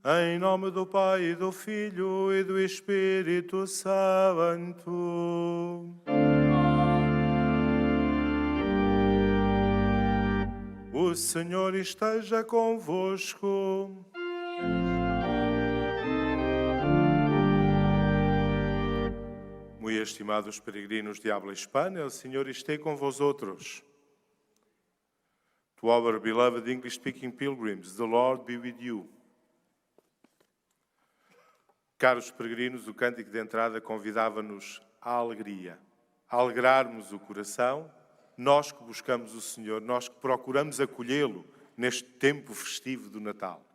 Em nome do Pai, e do Filho e do Espírito Santo. O Senhor esteja convosco. Muito estimados peregrinos de habla hispana, o Senhor esteja com vosotros. To our beloved English-speaking pilgrims, the Lord be with you. Caros peregrinos, o cântico de entrada convidava-nos à alegria, a alegrarmos o coração, nós que buscamos o Senhor, nós que procuramos acolhê-lo neste tempo festivo do Natal.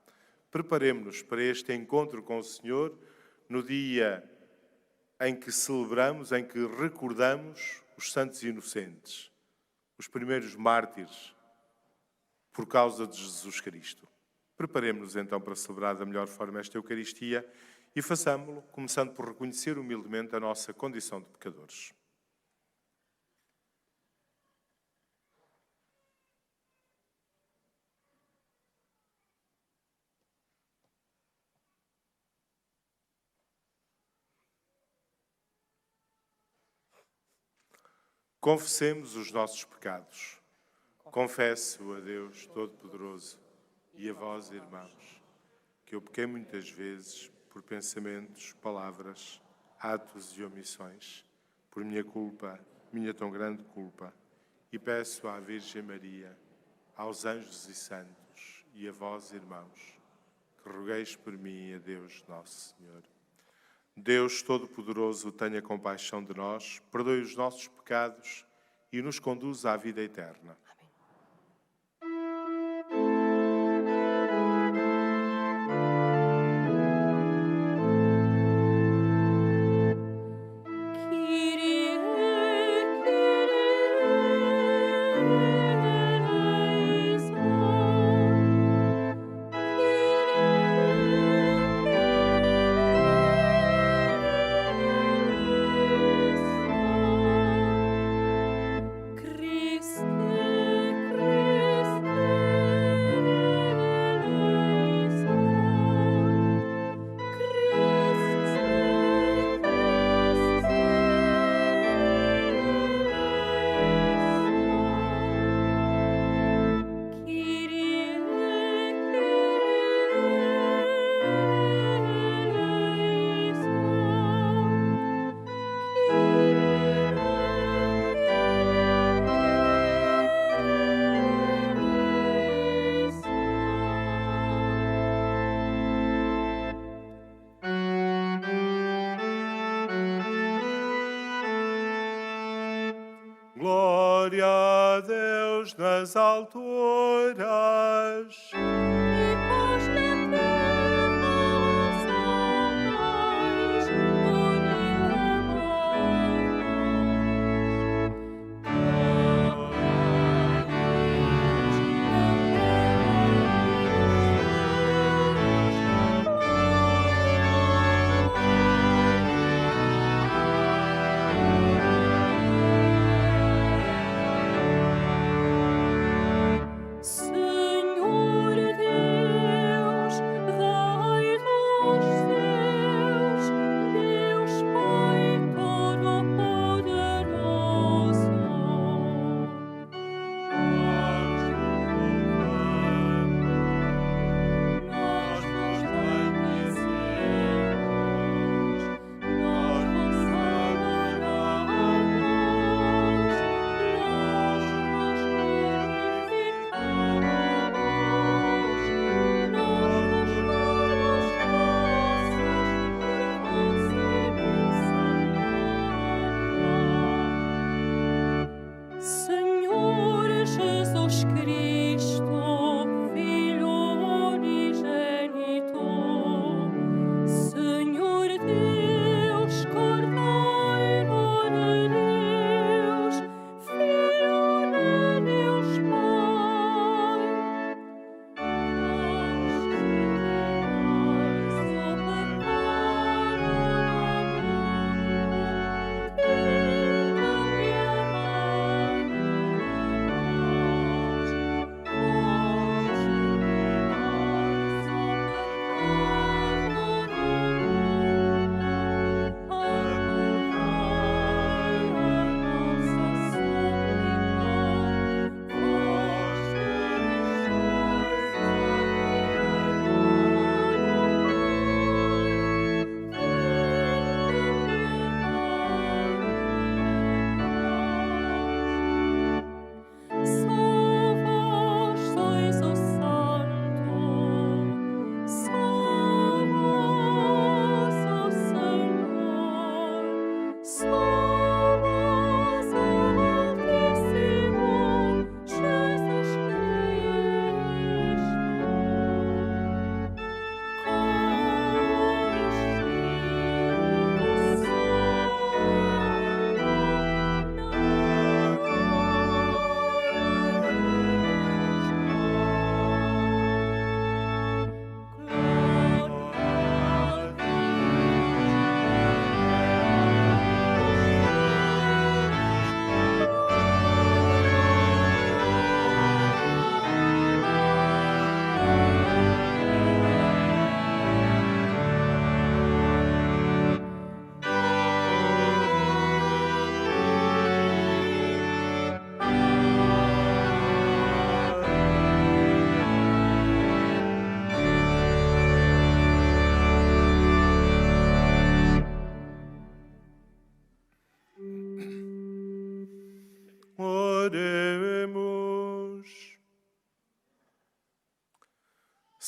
Preparemo-nos para este encontro com o Senhor no dia em que celebramos, em que recordamos os santos inocentes, os primeiros mártires por causa de Jesus Cristo. Preparemo-nos então para celebrar da melhor forma esta Eucaristia e façamo-lo, começando por reconhecer humildemente a nossa condição de pecadores. Confessemos os nossos pecados. Confesso a Deus Todo-Poderoso e a vós, irmãos, que eu pequei muitas vezes por pensamentos, palavras, atos e omissões, por minha culpa, minha tão grande culpa, e peço à Virgem Maria, aos anjos e santos, e a vós, irmãos, que rogueis por mim a Deus Nosso Senhor. Deus Todo-Poderoso, tenha compaixão de nós, perdoe os nossos pecados e nos conduza à vida eterna. Glória a Deus nas alturas. E paz na terra, paz, Senhor Deus,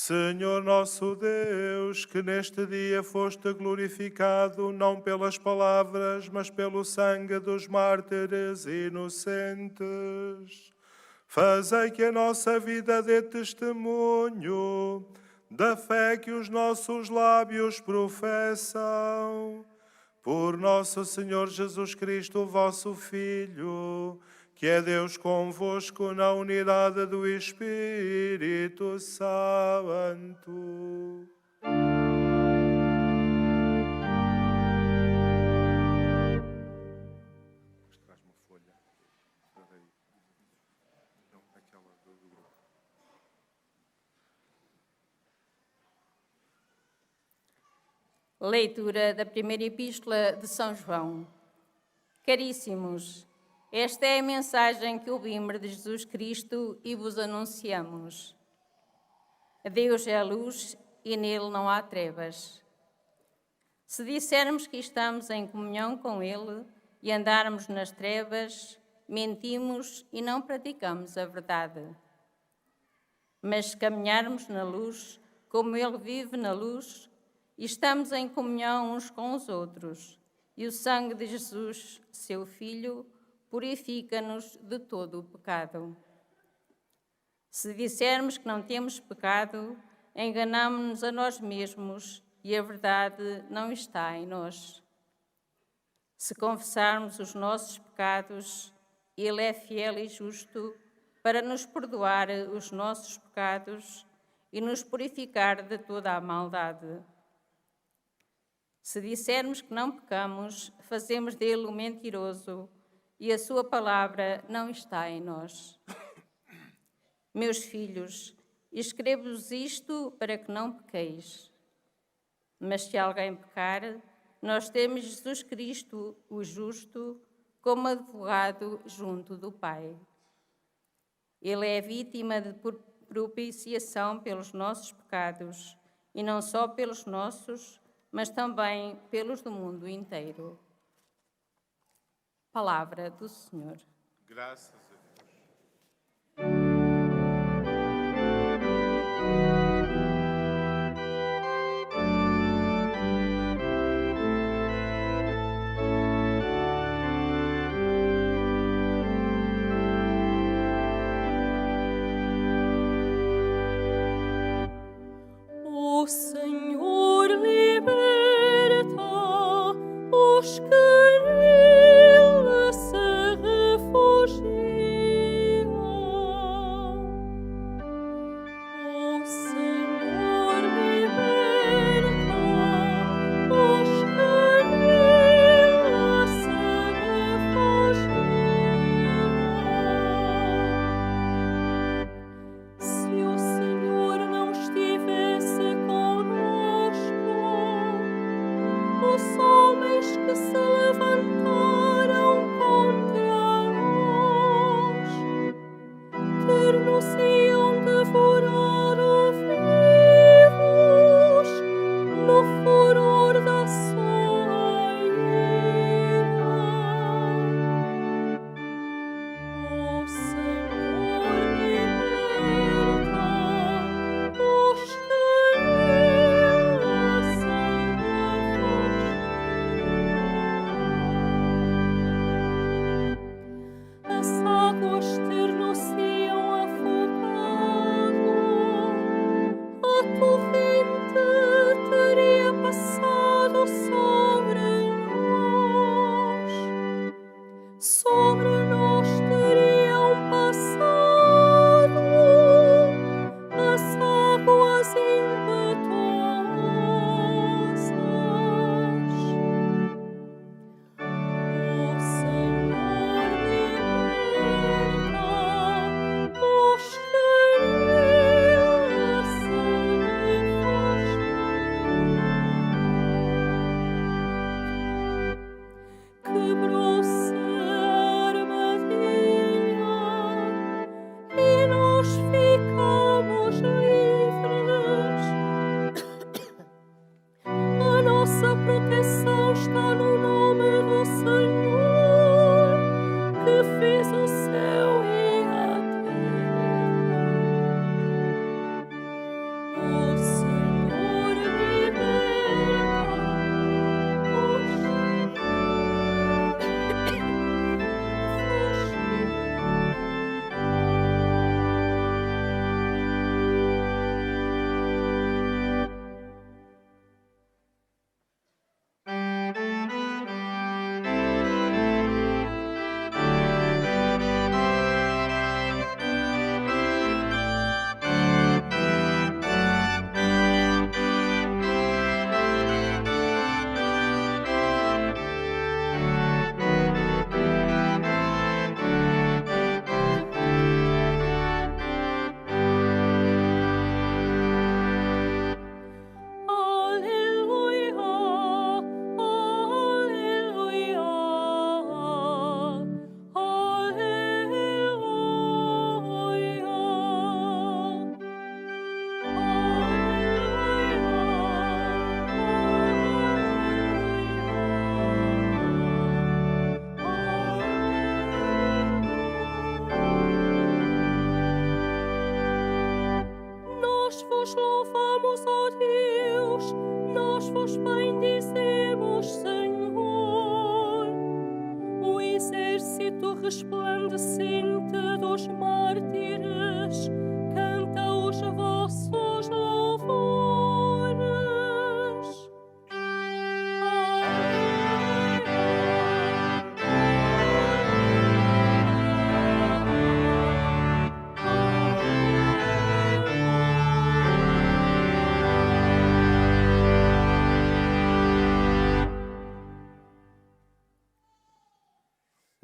Senhor nosso Deus, que neste dia foste glorificado não pelas palavras, mas pelo sangue dos mártires inocentes, fazei que a nossa vida dê testemunho da fé que os nossos lábios professam. Por nosso Senhor Jesus Cristo, vosso Filho, que é Deus convosco na unidade do Espírito Santo. Traz uma folha. Não, aquela do grupo. Leitura da primeira epístola de São João. Caríssimos, esta é a mensagem que ouvimos de Jesus Cristo e vos anunciamos. Deus é a luz e nele não há trevas. Se dissermos que estamos em comunhão com Ele e andarmos nas trevas, mentimos e não praticamos a verdade. Mas se caminharmos na luz, como Ele vive na luz, e estamos em comunhão uns com os outros, e o sangue de Jesus, seu Filho, purifica-nos de todo o pecado. Se dissermos que não temos pecado, enganamo-nos a nós mesmos e a verdade não está em nós. Se confessarmos os nossos pecados, Ele é fiel e justo para nos perdoar os nossos pecados e nos purificar de toda a maldade. Se dissermos que não pecamos, fazemos dele o mentiroso e a sua palavra não está em nós. Meus filhos, escrevo-vos isto para que não pequeis. Mas se alguém pecar, nós temos Jesus Cristo, o justo, como advogado junto do Pai. Ele é vítima de propiciação pelos nossos pecados, e não só pelos nossos, mas também pelos do mundo inteiro. Palavra do Senhor. Graças a Deus. O Senhor liberta os que nele se refugiam. O Senhor liberta os que nele se refugiam. Se o Senhor não estivesse conosco, os homens que se levantaram contra nós ter-nos-iam devorado vivos no furor da sua ira. O Senhor liberta os que nele se refugiam. As águas ter-nos-iam afogado vos louvamos, ó Deus, nós vos bendizemos, Senhor. O exército resplandecente dos mártires canta os vossos louvores.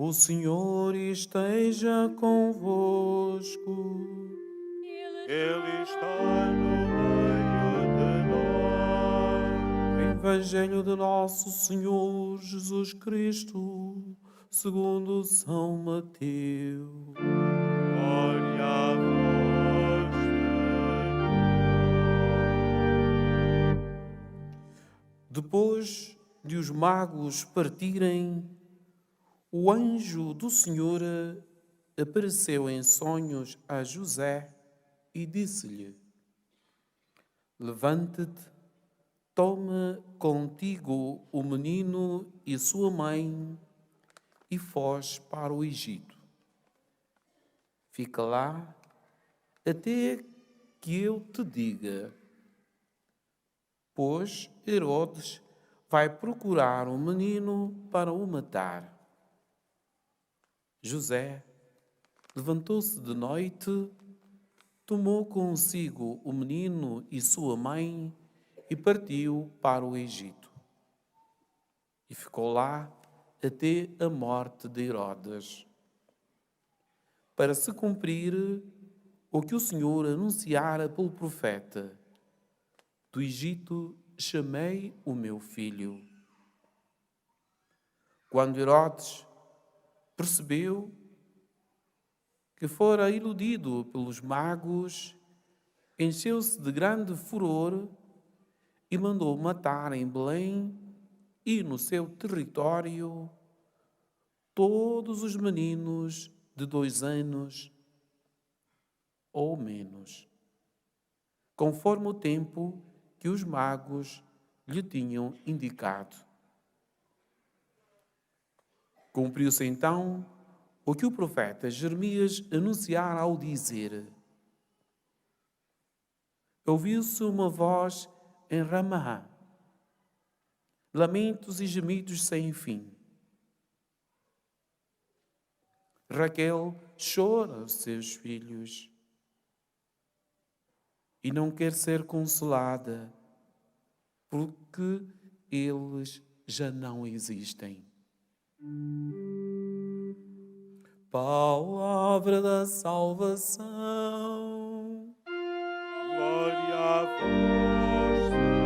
O Senhor esteja convosco. Ele está no meio de nós. Evangelho de nosso Senhor Jesus Cristo, segundo São Mateus. Glória a vós, Senhor. Depois de os magos partirem, o anjo do Senhor apareceu em sonhos a José e disse-lhe: Levanta-te, toma contigo o menino e sua mãe e foge para o Egito. Fica lá até que eu te diga, pois Herodes vai procurar o menino para o matar. José levantou-se de noite, tomou consigo o menino e sua mãe e partiu para o Egito. E ficou lá até a morte de Herodes, para se cumprir o que o Senhor anunciara pelo profeta: do Egito chamei o meu filho. Quando Herodes percebeu que fora iludido pelos magos, encheu-se de grande furor e mandou matar em Belém e no seu território todos os meninos de 2 anos ou menos, conforme o tempo que os magos lhe tinham indicado. Cumpriu-se então o que o profeta Jeremias anunciara ao dizer: ouviu-se uma voz em Ramá, lamentos e gemidos sem fim. Raquel chora os seus filhos e não quer ser consolada, porque eles já não existem. Palavra da salvação. Glória a vós, Senhor.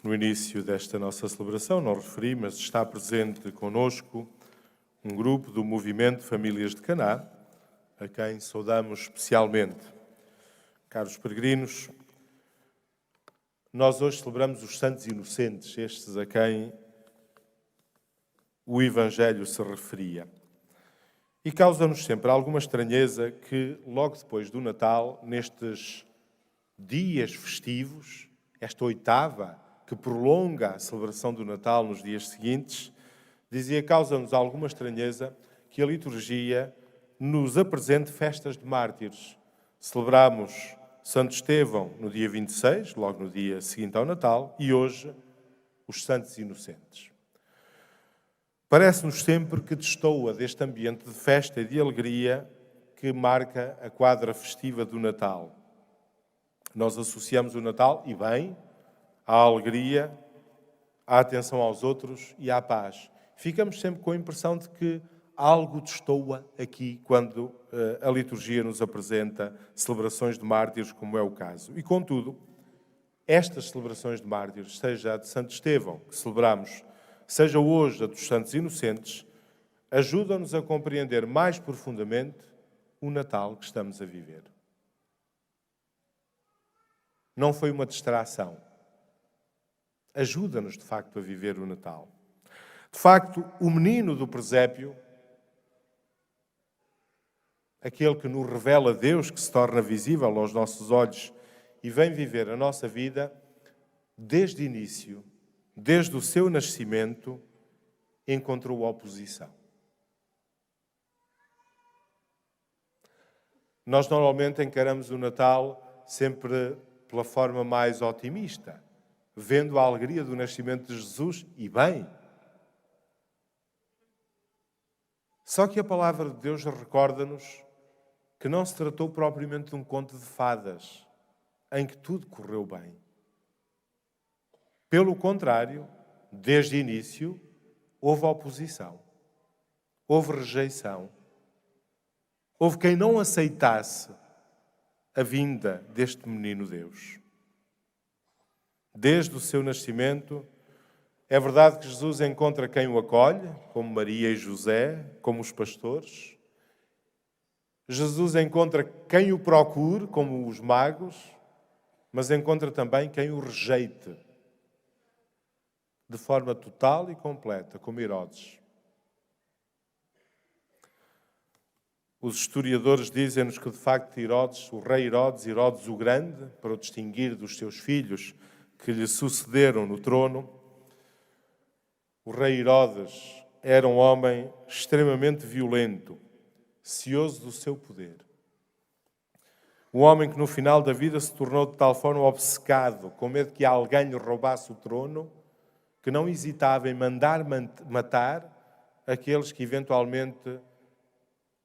No início desta nossa celebração, não referi, mas está presente conosco um grupo do Movimento Famílias de Caná, a quem saudamos especialmente. Caros peregrinos, nós hoje celebramos os Santos Inocentes, estes a quem o Evangelho se referia. E causa-nos sempre alguma estranheza que, logo depois do Natal, nestes dias festivos, esta oitava que prolonga a celebração do Natal nos dias seguintes, causa-nos alguma estranheza que a liturgia nos apresente festas de mártires. Celebramos Santo Estevão no dia 26, logo no dia seguinte ao Natal, e hoje os Santos Inocentes. Parece-nos sempre que destoa deste ambiente de festa e de alegria que marca a quadra festiva do Natal. Nós associamos o Natal, e bem, à alegria, à atenção aos outros e à paz. Ficamos sempre com a impressão de que algo destoa aqui quando a liturgia nos apresenta celebrações de mártires, como é o caso. E, contudo, estas celebrações de mártires, seja a de Santo Estevão, que celebramos, seja hoje a dos Santos Inocentes, ajudam-nos a compreender mais profundamente o Natal que estamos a viver. Não foi uma distração. Ajuda-nos, de facto, a viver o Natal. De facto, o menino do presépio, aquele que nos revela Deus, que se torna visível aos nossos olhos e vem viver a nossa vida, desde o início, desde o seu nascimento, encontrou oposição. Nós normalmente encaramos o Natal sempre pela forma mais otimista, vendo a alegria do nascimento de Jesus, e bem. Só que a palavra de Deus recorda-nos que não se tratou propriamente de um conto de fadas, em que tudo correu bem. Pelo contrário, desde o início, houve oposição, houve rejeição, houve quem não aceitasse a vinda deste menino Deus. Desde o seu nascimento, é verdade que Jesus encontra quem o acolhe, como Maria e José, como os pastores. Jesus encontra quem o procure, como os magos, mas encontra também quem o rejeite, de forma total e completa, como Herodes. Os historiadores dizem-nos que, de facto, Herodes, o rei Herodes o Grande, para o distinguir dos seus filhos que lhe sucederam no trono, o rei Herodes era um homem extremamente violento, cioso do seu poder. Um homem que no final da vida se tornou de tal forma obcecado, com medo que alguém lhe roubasse o trono, que não hesitava em mandar matar aqueles que eventualmente,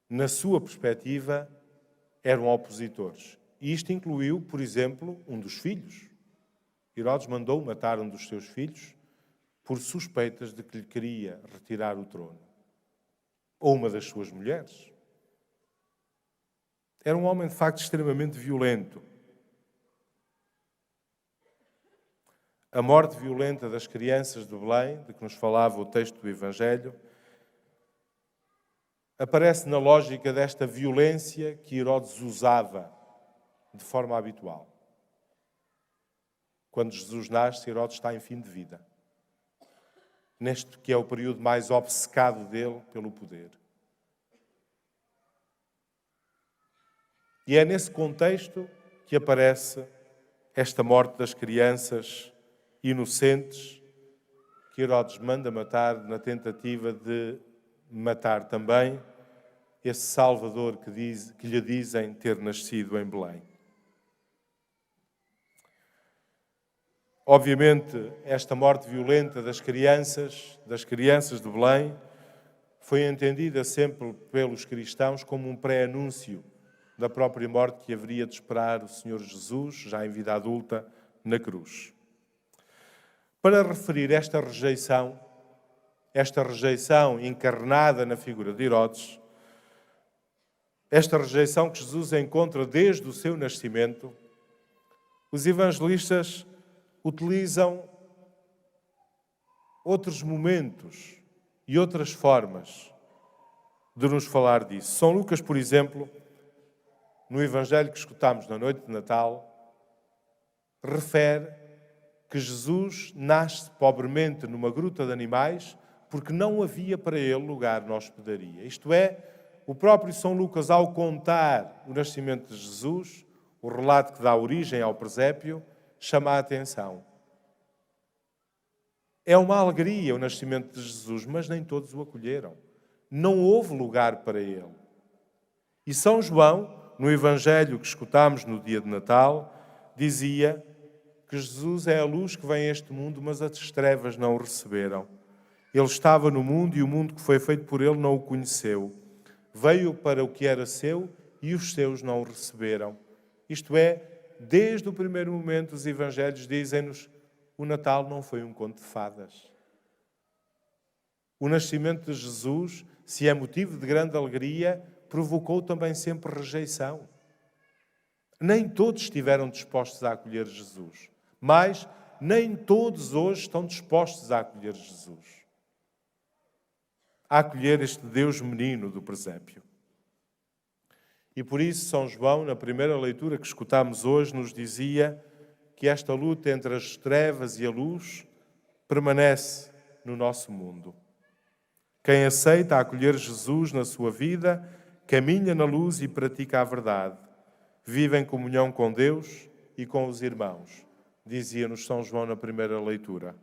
na sua perspectiva, eram opositores. E isto incluiu, por exemplo, um dos filhos. Herodes mandou matar um dos seus filhos por suspeitas de que lhe queria retirar o trono. Ou uma das suas mulheres. Era um homem, de facto, extremamente violento. A morte violenta das crianças de Belém, de que nos falava o texto do Evangelho, aparece na lógica desta violência que Herodes usava de forma habitual. Quando Jesus nasce, Herodes está em fim de vida. Neste que é o período mais obcecado dele pelo poder. E é nesse contexto que aparece esta morte das crianças inocentes que Herodes manda matar na tentativa de matar também esse Salvador que lhe dizem ter nascido em Belém. Obviamente, esta morte violenta das crianças de Belém, foi entendida sempre pelos cristãos como um pré-anúncio da própria morte que haveria de esperar o Senhor Jesus, já em vida adulta, na cruz. Para referir esta rejeição encarnada na figura de Herodes, esta rejeição que Jesus encontra desde o seu nascimento, os evangelistas utilizam outros momentos e outras formas de nos falar disso. São Lucas, por exemplo, no Evangelho que escutamos na noite de Natal, refere que Jesus nasce pobremente numa gruta de animais porque não havia para ele lugar na hospedaria. Isto é, o próprio São Lucas, ao contar o nascimento de Jesus, o relato que dá origem ao presépio, chama a atenção. É uma alegria o nascimento de Jesus, mas nem todos o acolheram. Não houve lugar para ele. E São João, no Evangelho que escutámos no dia de Natal, dizia que Jesus é a luz que vem a este mundo, mas as trevas não o receberam. Ele estava no mundo e o mundo que foi feito por ele não o conheceu. Veio para o que era seu e os seus não o receberam. Isto é, desde o primeiro momento os Evangelhos dizem-nos: o Natal não foi um conto de fadas. O nascimento de Jesus, se é motivo de grande alegria, provocou também sempre rejeição. Nem todos estiveram dispostos a acolher Jesus, mas nem todos hoje estão dispostos a acolher Jesus. a acolher este Deus menino do presépio. E por isso São João, na primeira leitura que escutámos hoje, nos dizia que esta luta entre as trevas e a luz permanece no nosso mundo. Quem aceita acolher Jesus na sua vida, caminha na luz e pratica a verdade. Vive em comunhão com Deus e com os irmãos, dizia-nos São João na primeira leitura.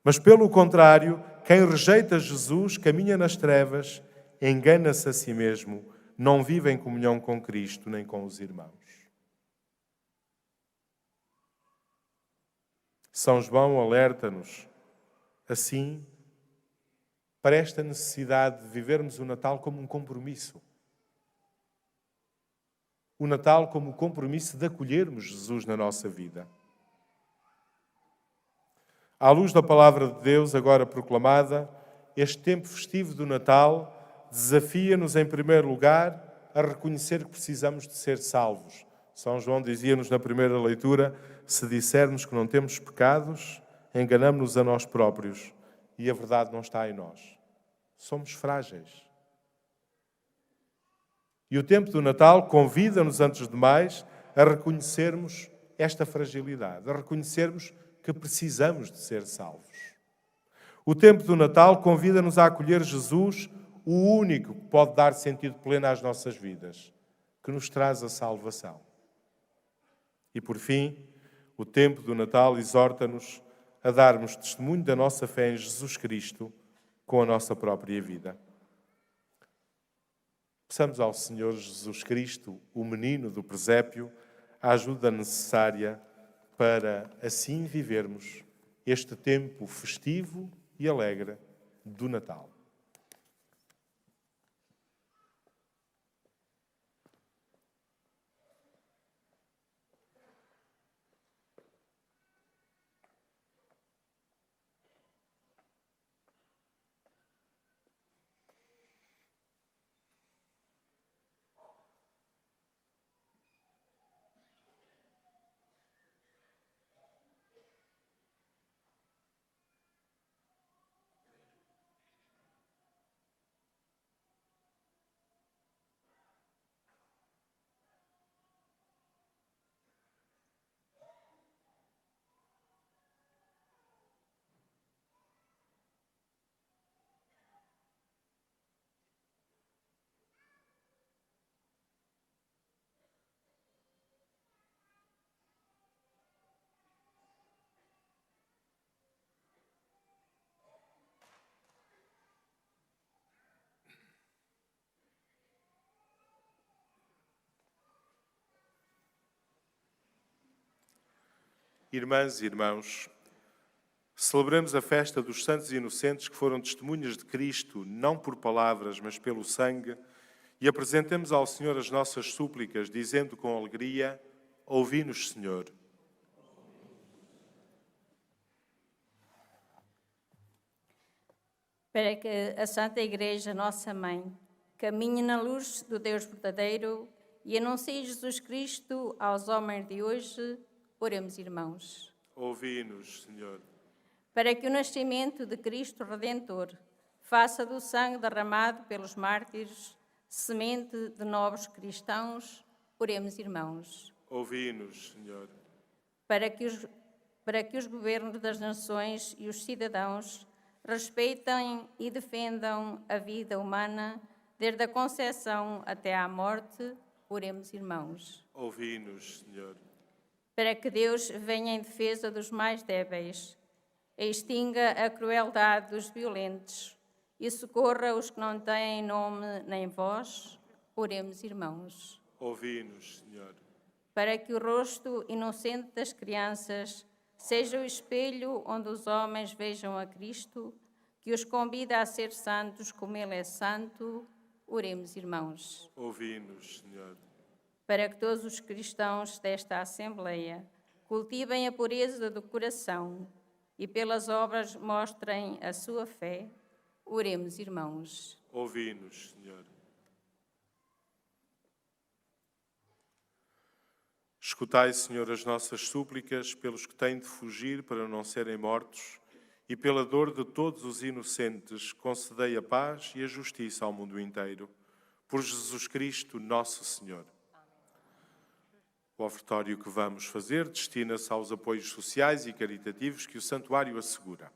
Mas, pelo contrário, quem rejeita Jesus, caminha nas trevas, engana-se a si mesmo, não vive em comunhão com Cristo nem com os irmãos. São João alerta-nos, assim, para esta necessidade de vivermos o Natal como um compromisso. O Natal como o compromisso de acolhermos Jesus na nossa vida. À luz da palavra de Deus agora proclamada, este tempo festivo do Natal desafia-nos, em primeiro lugar, a reconhecer que precisamos de ser salvos. São João dizia-nos na primeira leitura, se dissermos que não temos pecados, enganamo-nos a nós próprios e a verdade não está em nós. Somos frágeis. E o tempo do Natal convida-nos, antes de mais, a reconhecermos esta fragilidade, a reconhecermos que precisamos de ser salvos. O tempo do Natal convida-nos a acolher Jesus, o único que pode dar sentido pleno às nossas vidas, que nos traz a salvação. E por fim, o tempo do Natal exorta-nos a darmos testemunho da nossa fé em Jesus Cristo com a nossa própria vida. Peçamos ao Senhor Jesus Cristo, o menino do presépio, a ajuda necessária para assim vivermos este tempo festivo e alegre do Natal. Irmãs e irmãos, celebremos a festa dos santos inocentes que foram testemunhas de Cristo, não por palavras, mas pelo sangue, e apresentemos ao Senhor as nossas súplicas, dizendo com alegria: ouvi-nos, Senhor. Para que a Santa Igreja, nossa Mãe, caminhe na luz do Deus verdadeiro e anuncie Jesus Cristo aos homens de hoje, oremos, irmãos. Ouvi-nos, Senhor. Para que o nascimento de Cristo Redentor faça do sangue derramado pelos mártires semente de novos cristãos, oremos, irmãos. Ouvi-nos, Senhor. Para que os governos das nações e os cidadãos respeitem e defendam a vida humana, desde a concepção até à morte, oremos, irmãos. Ouvi-nos, Senhor. Para que Deus venha em defesa dos mais débeis, extinga a crueldade dos violentos e socorra os que não têm nome nem voz, oremos, irmãos. Ouvi-nos, Senhor. Para que o rosto inocente das crianças seja o espelho onde os homens vejam a Cristo, que os convida a ser santos como Ele é santo, oremos, irmãos. Ouvi-nos, Senhor. Para que todos os cristãos desta Assembleia cultivem a pureza do coração e pelas obras mostrem a sua fé, oremos, irmãos. Ouvi-nos, Senhor. Escutai, Senhor, as nossas súplicas pelos que têm de fugir para não serem mortos e pela dor de todos os inocentes, concedei a paz e a justiça ao mundo inteiro. Por Jesus Cristo, nosso Senhor. O ofertório que vamos fazer destina-se aos apoios sociais e caritativos que o Santuário assegura.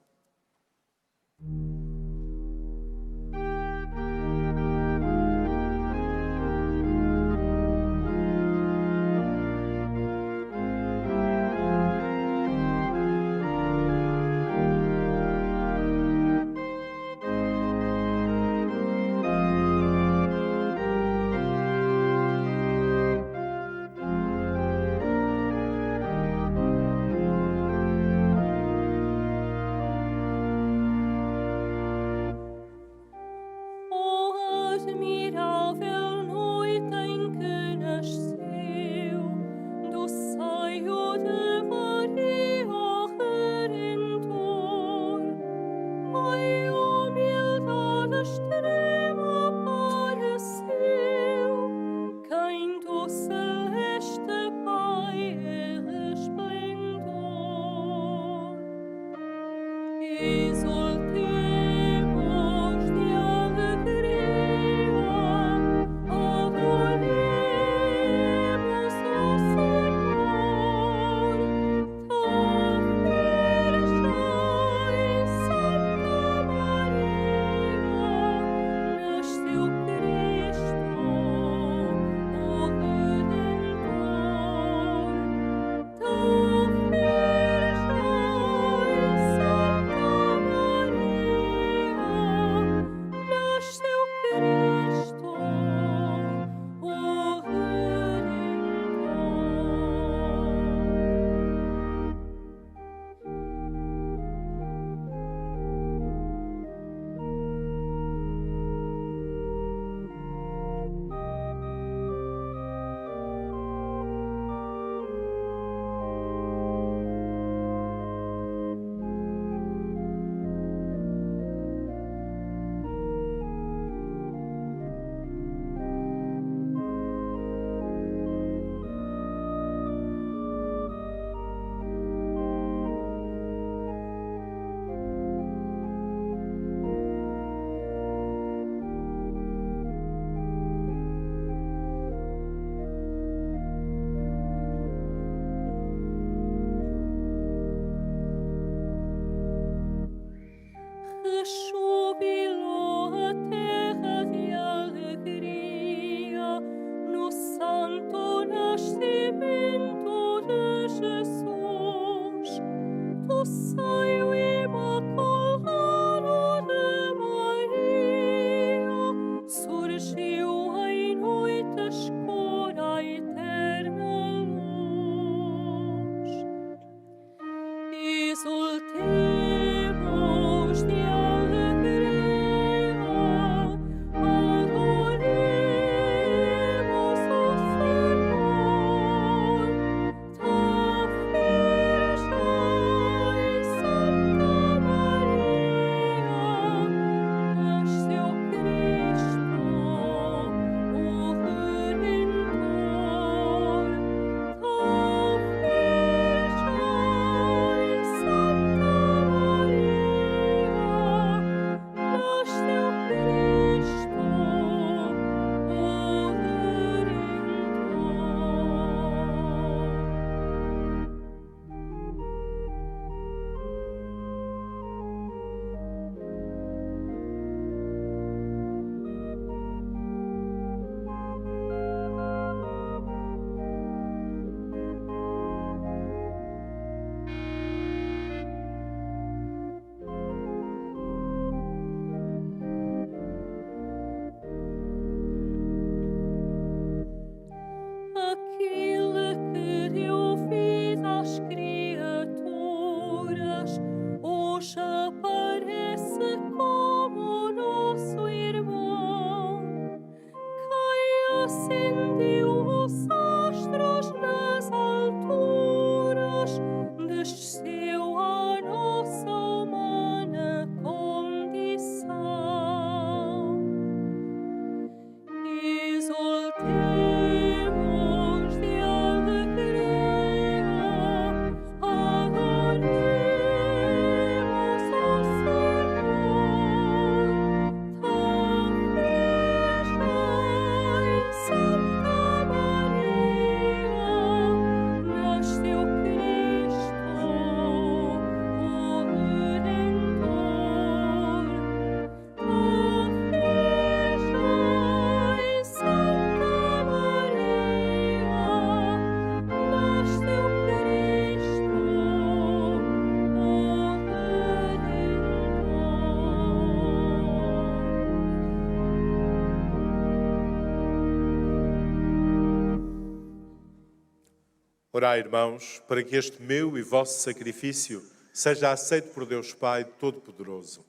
Orai, irmãos, para que este meu e vosso sacrifício seja aceito por Deus Pai Todo-Poderoso.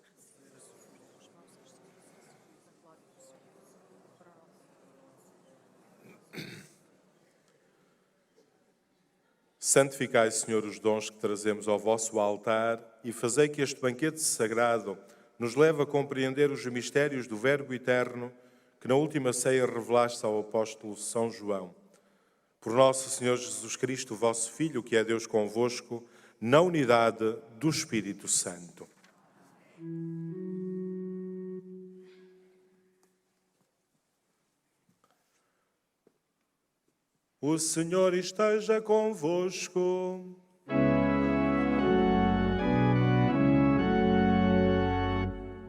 Santificai, Senhor, os dons que trazemos ao vosso altar e fazei que este banquete sagrado nos leve a compreender os mistérios do Verbo eterno que na última ceia revelaste ao apóstolo São João. Por nosso Senhor Jesus Cristo, vosso Filho, que é Deus convosco, na unidade do Espírito Santo. O Senhor esteja convosco.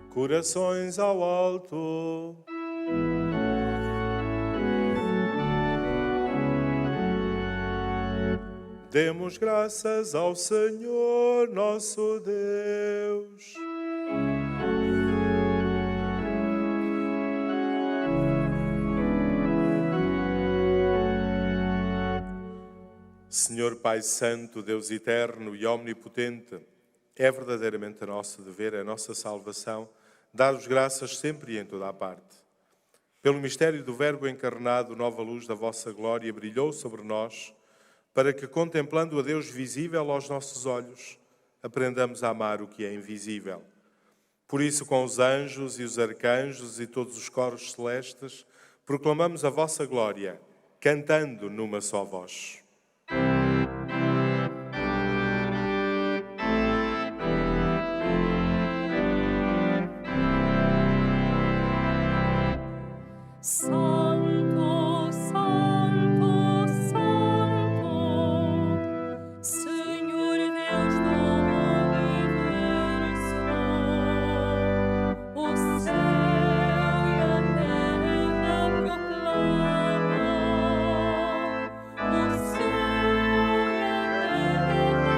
Corações ao alto. Demos graças ao Senhor nosso Deus. Senhor Pai Santo, Deus eterno e omnipotente, é verdadeiramente nosso dever, é nossa salvação, dar-vos graças sempre e em toda a parte. Pelo mistério do Verbo encarnado, nova luz da vossa glória brilhou sobre nós, para que, contemplando a Deus visível aos nossos olhos, aprendamos a amar o que é invisível. Por isso, com os anjos e os arcanjos e todos os coros celestes, proclamamos a vossa glória, cantando numa só voz. Santo, Santo, Santo, Senhor Deus do universo, o céu e a terra proclamam, o céu e a terra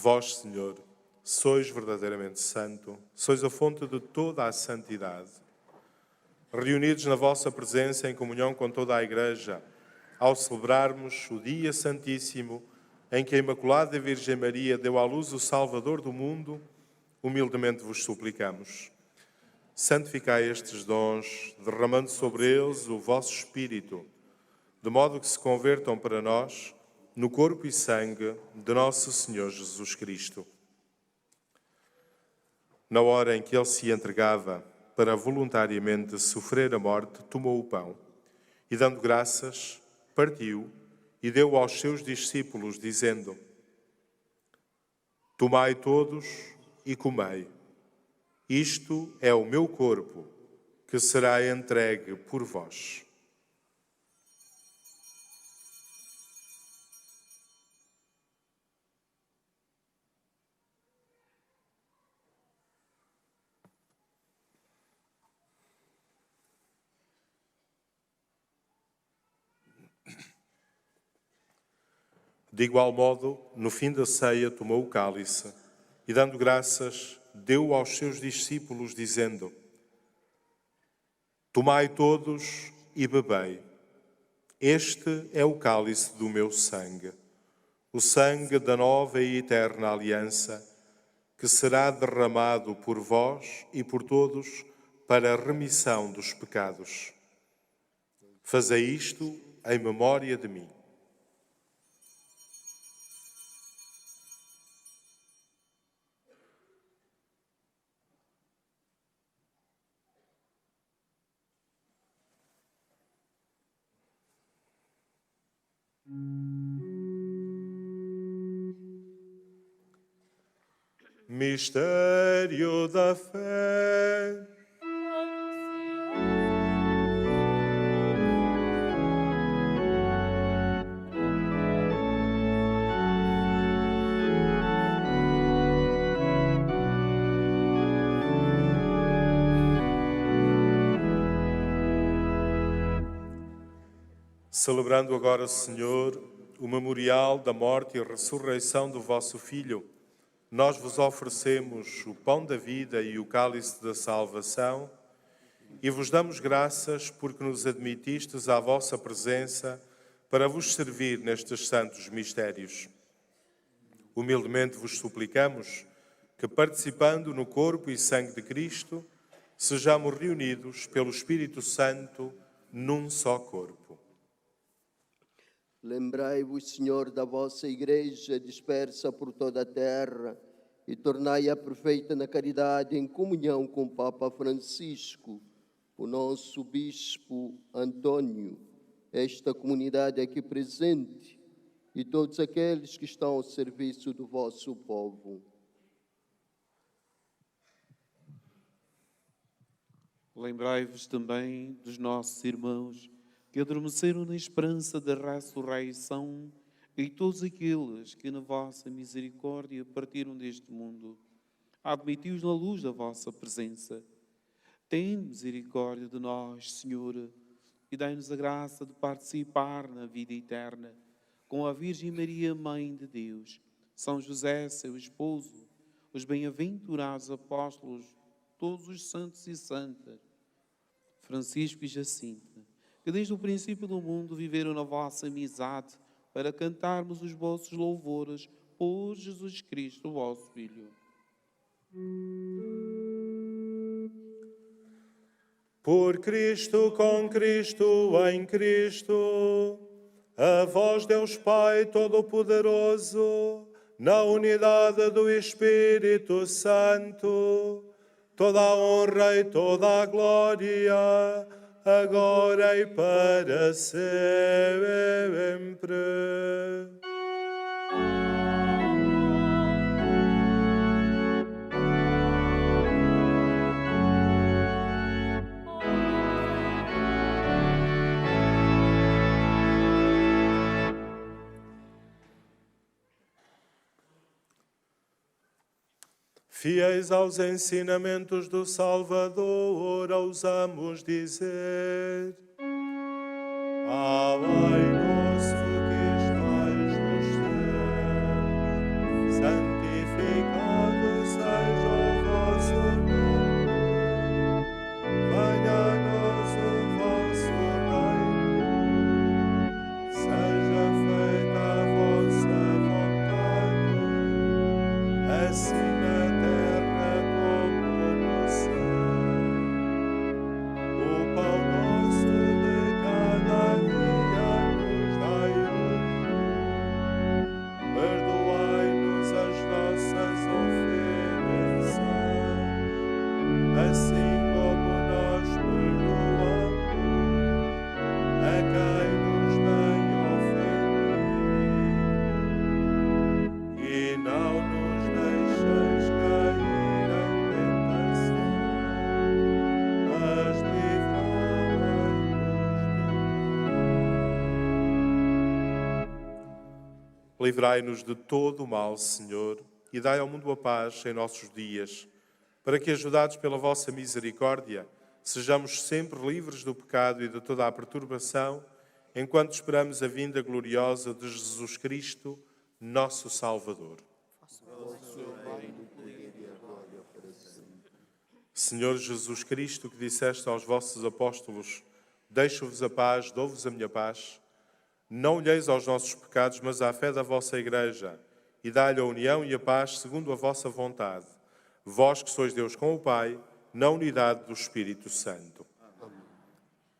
Vós, Senhor, sois verdadeiramente santo, sois a fonte de toda a santidade. Reunidos na vossa presença em comunhão com toda a Igreja, ao celebrarmos o dia santíssimo em que a Imaculada Virgem Maria deu à luz o Salvador do mundo, humildemente vos suplicamos. Santificai estes dons, derramando sobre eles o vosso Espírito, de modo que se convertam para nós no corpo e sangue de nosso Senhor Jesus Cristo. Na hora em que ele se entregava para voluntariamente sofrer a morte, tomou o pão e, dando graças, partiu e deu aos seus discípulos, dizendo: Tomai todos e comei. Isto é o meu corpo, que será entregue por vós. De igual modo, no fim da ceia, tomou o cálice e, dando graças, deu aos seus discípulos, dizendo: Tomai todos e bebei. Este é o cálice do meu sangue, o sangue da nova e eterna aliança, que será derramado por vós e por todos para a remissão dos pecados. Fazei isto em memória de mim. Mistério da fé. Celebrando agora, Senhor, o memorial da morte e ressurreição do vosso Filho, nós vos oferecemos o pão da vida e o cálice da salvação e vos damos graças porque nos admitistes à vossa presença para vos servir nestes santos mistérios. Humildemente vos suplicamos que, participando no corpo e sangue de Cristo, sejamos reunidos pelo Espírito Santo num só corpo. Lembrai-vos, Senhor, da vossa Igreja dispersa por toda a terra e tornai-a perfeita na caridade em comunhão com o Papa Francisco, o nosso Bispo Antônio, esta comunidade aqui presente e todos aqueles que estão ao serviço do vosso povo. Lembrai-vos também dos nossos irmãos que adormeceram na esperança da ressurreição e todos aqueles que na vossa misericórdia partiram deste mundo. Admiti-os na luz da vossa presença. Tende misericórdia de nós, Senhor, e dai-nos a graça de participar na vida eterna com a Virgem Maria, Mãe de Deus, São José, seu esposo, os bem-aventurados apóstolos, todos os santos e santas, Francisco e Jacinta, que desde o princípio do mundo viveram na vossa amizade para cantarmos os vossos louvores por Jesus Cristo, vosso Filho. Por Cristo, com Cristo, em Cristo, a vós, Deus Pai Todo-Poderoso, na unidade do Espírito Santo, toda a honra e toda a glória, agora e para sempre. Fiéis aos ensinamentos do Salvador, ousamos dizer: Pai nosso que estais nos céus, santificado seja o vosso nome. Venha a nós o vosso reino, seja feita a vossa vontade, assim na terra como no céu. O pão nosso de cada dia nos dai hoje. Perdoai-nos as nossas ofensas, assim como nós perdoamos a quem nos tem ofendido. E não nos deixeis cair em tentação, mas livrai-nos do mal. Livrai-nos de todo o mal, Senhor, e dai ao mundo a paz em nossos dias, para que, ajudados pela vossa misericórdia, sejamos sempre livres do pecado e de toda a perturbação, enquanto esperamos a vinda gloriosa de Jesus Cristo, nosso Salvador. Senhor Jesus Cristo, que disseste aos vossos apóstolos: deixo-vos a paz, dou-vos a minha paz, não olheis aos nossos pecados, mas à fé da vossa Igreja, e dai-lhe a união e a paz segundo a vossa vontade. Vós que sois Deus com o Pai, na unidade do Espírito Santo.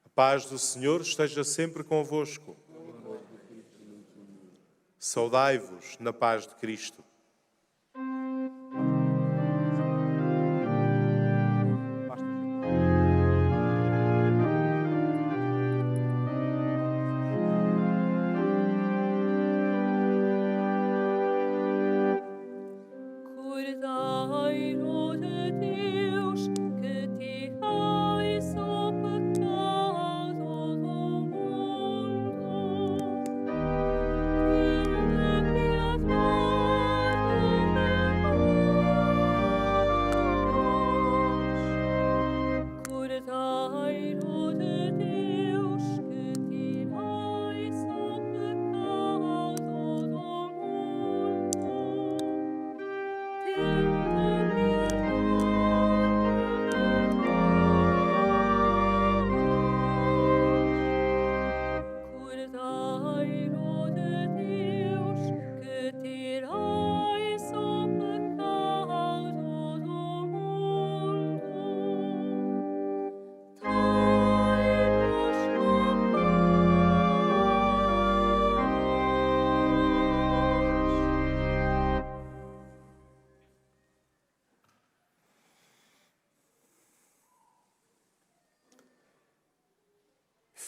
A paz do Senhor esteja sempre convosco. Saudai-vos na paz de Cristo.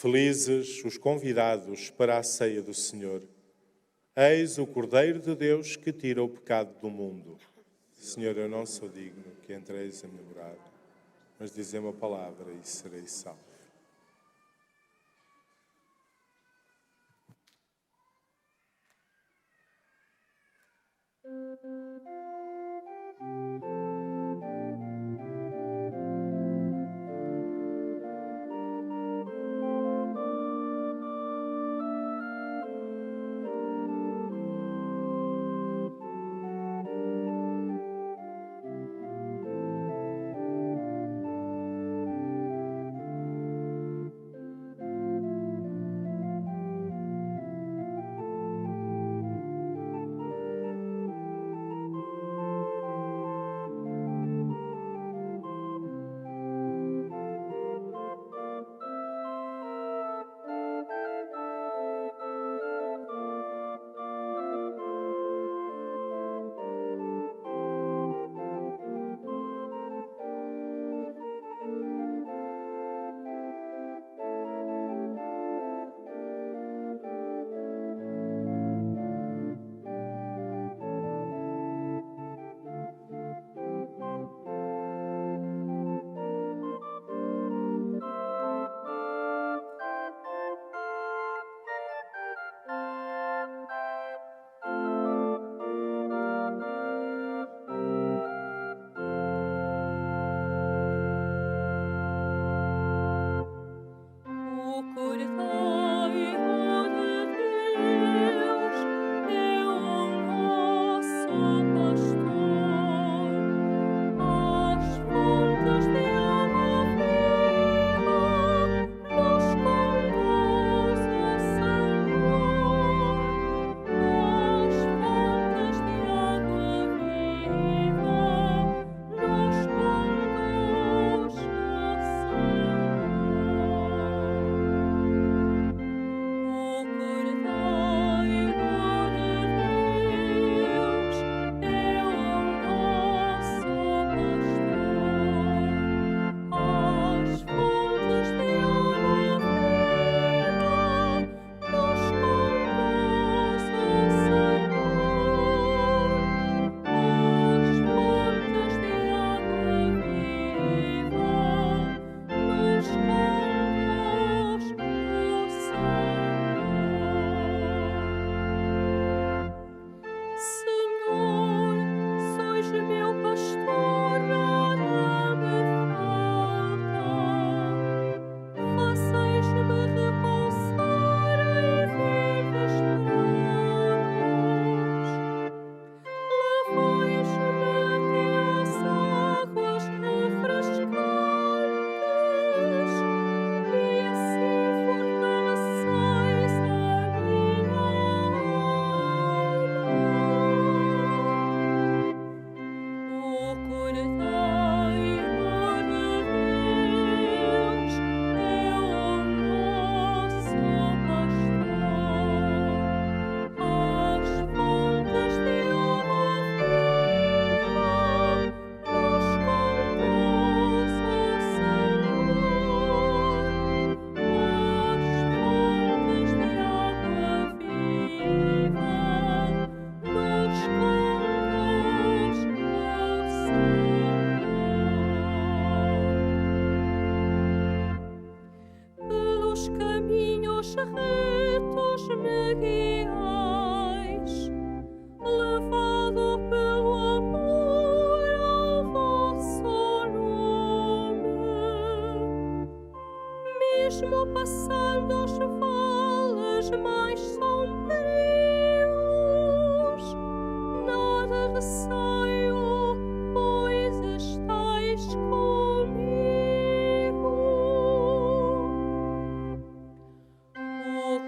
Felizes os convidados para a ceia do Senhor. Eis o Cordeiro de Deus que tira o pecado do mundo. Senhor, eu não sou digno que entreis a minha morada, mas dizei uma palavra e serei salvo. O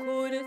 Cordeiro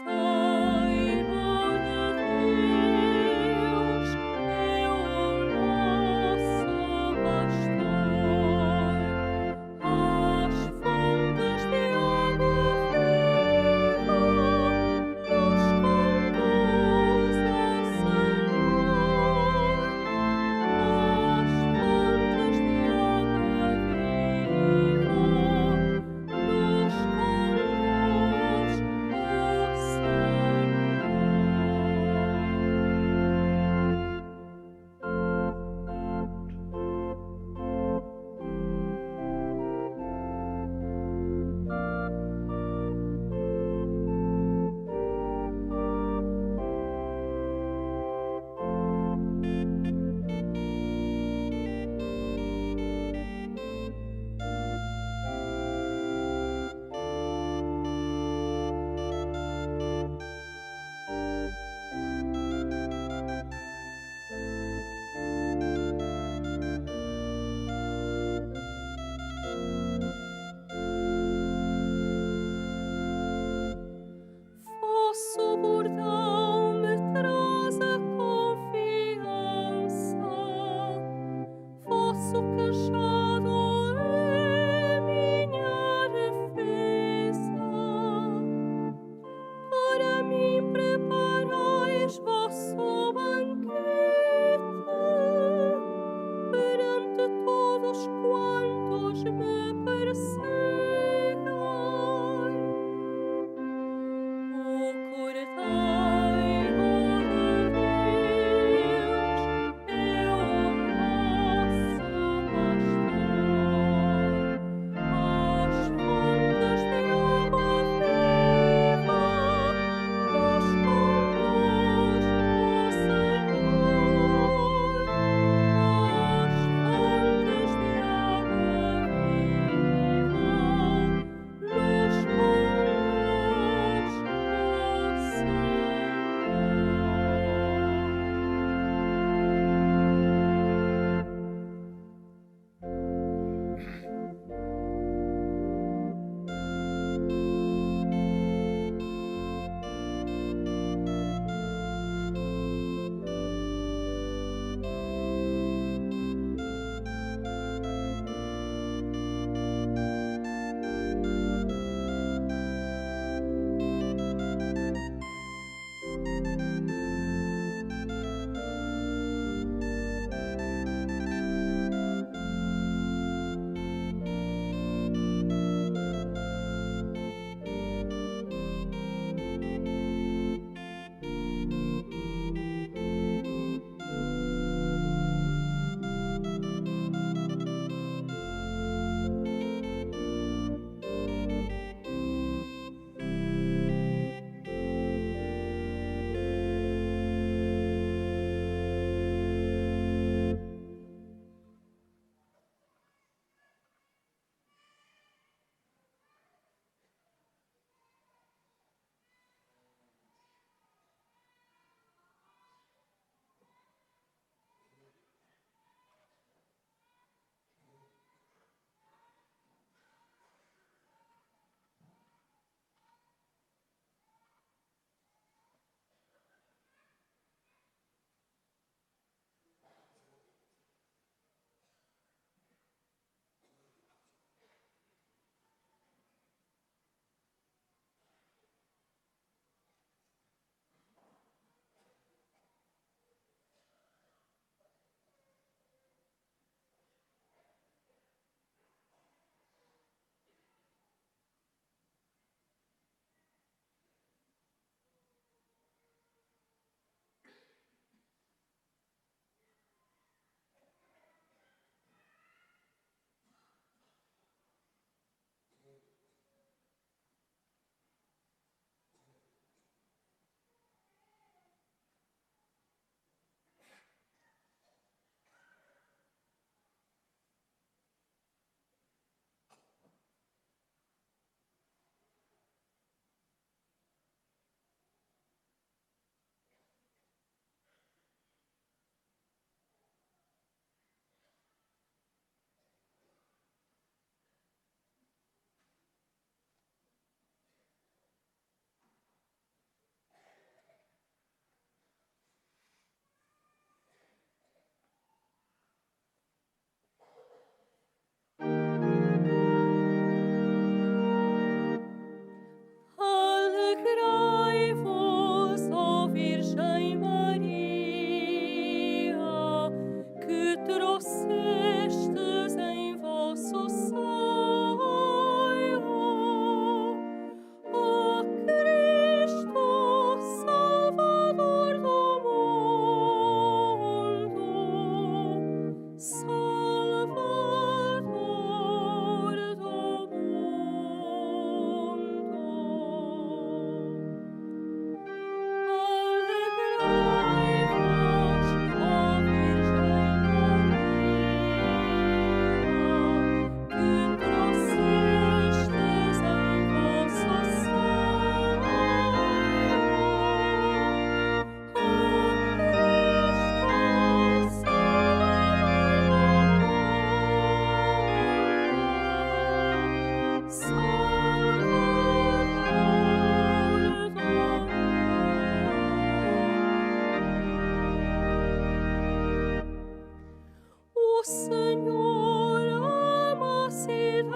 Senhor ama a cidade,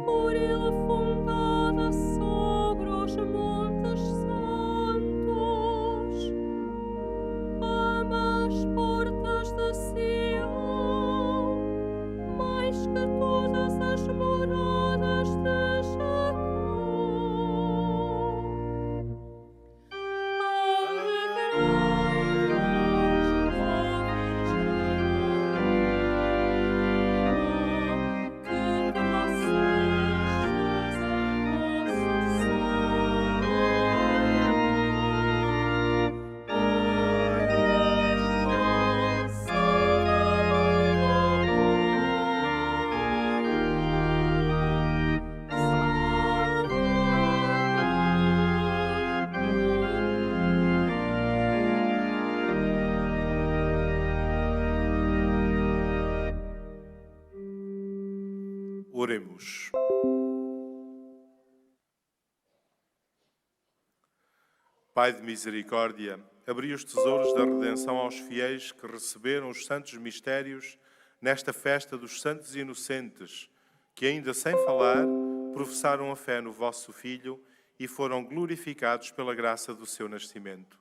por ele fundada sobre os montes santos. Ama as portas de Sião, mais que todas as moradas de Jacó. Oremos. Pai de misericórdia, abri os tesouros da redenção aos fiéis que receberam os santos mistérios nesta festa dos santos inocentes, que ainda sem falar professaram a fé no vosso Filho e foram glorificados pela graça do seu nascimento.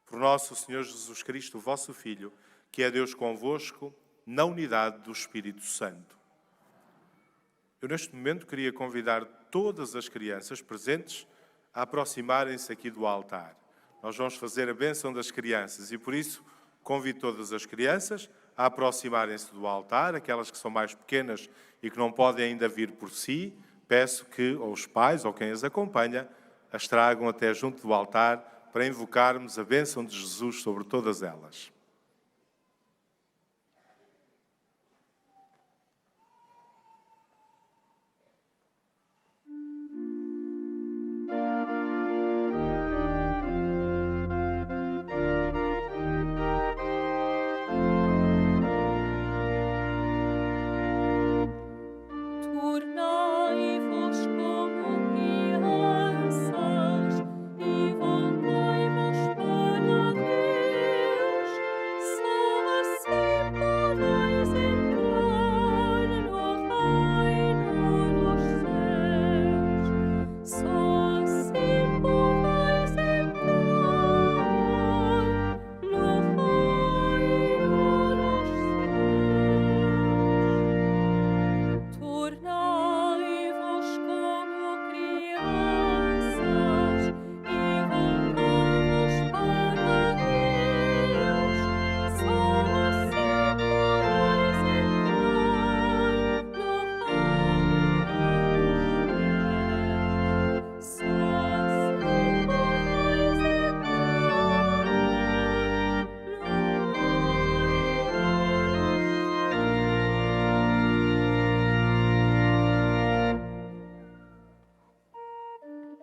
Por nosso Senhor Jesus Cristo, vosso Filho, que é Deus convosco, na unidade do Espírito Santo. Eu, neste momento, queria convidar todas as crianças presentes a aproximarem-se aqui do altar. Nós vamos fazer a bênção das crianças e, por isso, convido todas as crianças a aproximarem-se do altar, aquelas que são mais pequenas e que não podem ainda vir por si, peço que ou os pais ou quem as acompanha as tragam até junto do altar para invocarmos a bênção de Jesus sobre todas elas. Tornai-vos como crianças e voltai-vos para Deus. Só assim podeis entrar no reino dos céus. Só assim podeis entrar no reino dos céus. Tornai-vos como crianças e voltai-vos para Deus. Só assim podeis entrar no reino dos céus. Só assim podeis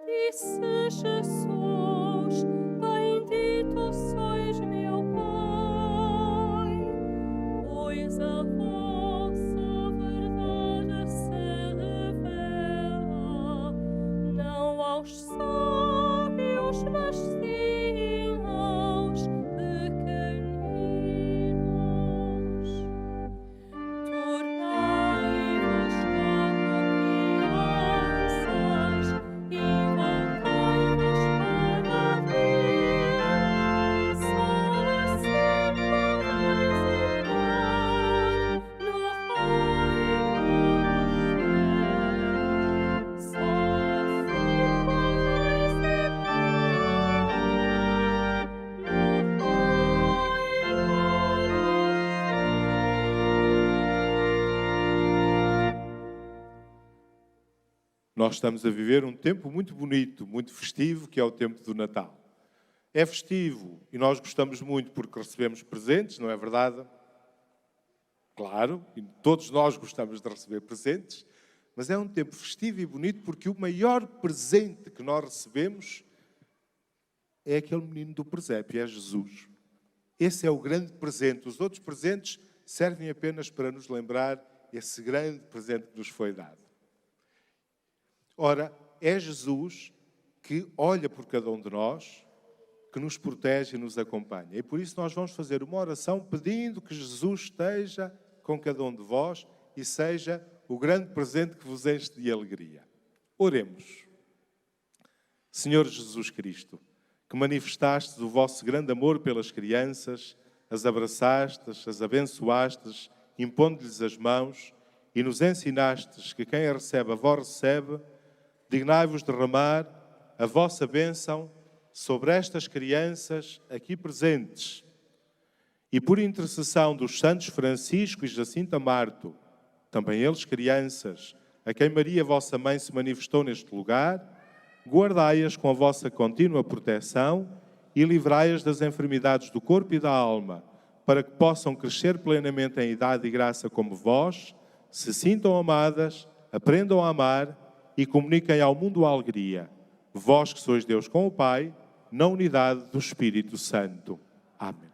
Disse Jesus: Bendito sois meu Pai, pois a vossa verdade se revela não aos sábios, mas sim aos pequeninos. Tornai-vos como crianças e voltai-vos para Deus. Só assim podeis entrar no reino dos céus. Só assim podeis entrar no Nós estamos a viver um tempo muito bonito, muito festivo, que é o tempo do Natal. É festivo e nós gostamos muito porque recebemos presentes, não é verdade? Claro, e todos nós gostamos de receber presentes, mas é um tempo festivo e bonito porque o maior presente que nós recebemos é aquele menino do presépio, é Jesus. Esse é o grande presente. Os outros presentes servem apenas para nos lembrar esse grande presente que nos foi dado. Ora, é Jesus que olha por cada um de nós, que nos protege e nos acompanha. E por isso nós vamos fazer uma oração pedindo que Jesus esteja com cada um de vós e seja o grande presente que vos enche de alegria. Oremos. Senhor Jesus Cristo, que manifestastes o vosso grande amor pelas crianças, as abraçastes, as abençoastes, impondo-lhes as mãos, e nos ensinastes que quem a recebe, a vós recebe, dignai-vos derramar a vossa bênção sobre estas crianças aqui presentes. E por intercessão dos santos Francisco e Jacinta Marto, também eles crianças, a quem Maria, vossa mãe, se manifestou neste lugar, guardai-as com a vossa contínua proteção e livrai-as das enfermidades do corpo e da alma, para que possam crescer plenamente em idade e graça como vós, se sintam amadas, aprendam a amar e comuniquem ao mundo a alegria. Vós que sois Deus com o Pai, na unidade do Espírito Santo. Amém.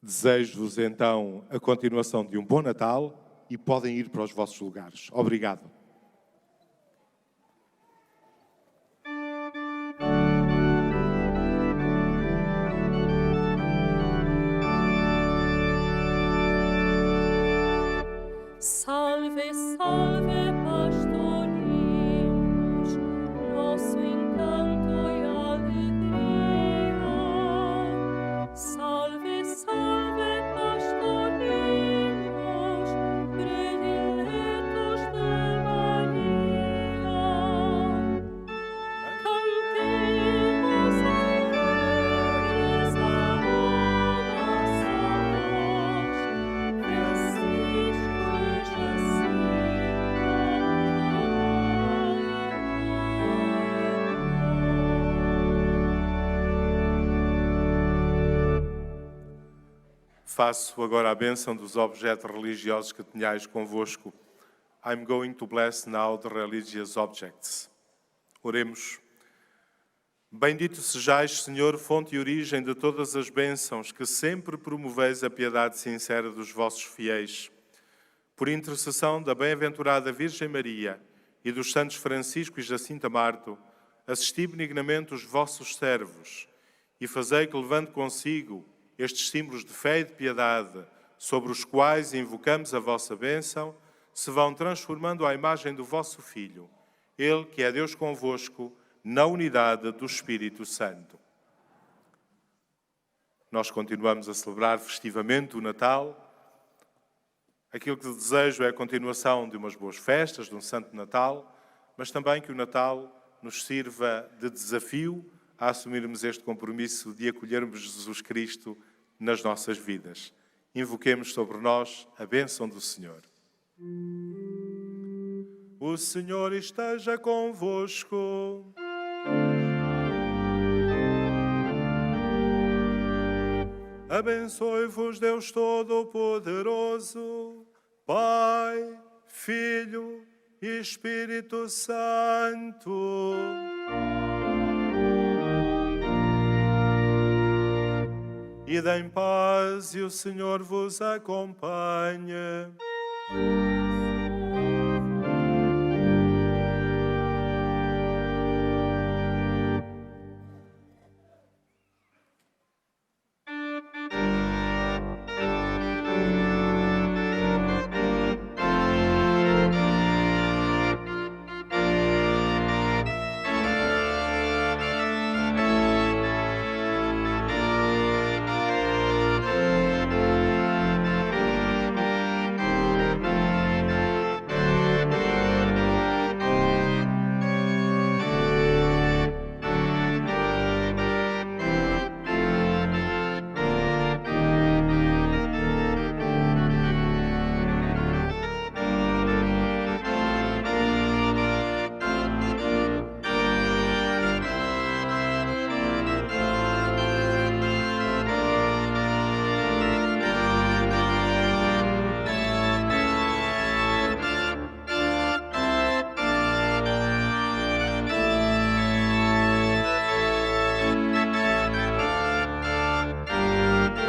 Desejo-vos então a continuação de um bom Natal e podem ir para os vossos lugares. Obrigado. Salve, salve, pastorinhos, nosso encanto e alegria. Salve, salve, pastorinhos, prediletos de Maria. Cantemos alegres a nossa voz, Francisco e Faço agora a bênção dos objetos religiosos que tenhais convosco. I'm going to bless now the religious objects. Oremos. Bendito sejais, Senhor, fonte e origem de todas as bênçãos, que sempre promoveis a piedade sincera dos vossos fiéis. Por intercessão da bem-aventurada Virgem Maria e dos santos Francisco e Jacinta Marto, assisti benignamente os vossos servos e fazei que, levando consigo estes símbolos de fé e de piedade, sobre os quais invocamos a vossa bênção, se vão transformando à imagem do vosso Filho, Ele que é Deus convosco, na unidade do Espírito Santo. Nós continuamos a celebrar festivamente o Natal. Aquilo que desejo é a continuação de umas boas festas, de um Santo Natal, mas também que o Natal nos sirva de desafio a assumirmos este compromisso de acolhermos Jesus Cristo nas nossas vidas. Invoquemos sobre nós a bênção do Senhor. O Senhor esteja convosco. Abençoe-vos Deus Todo-Poderoso, Pai, Filho e Espírito Santo. Ide em paz e o Senhor vos acompanhe.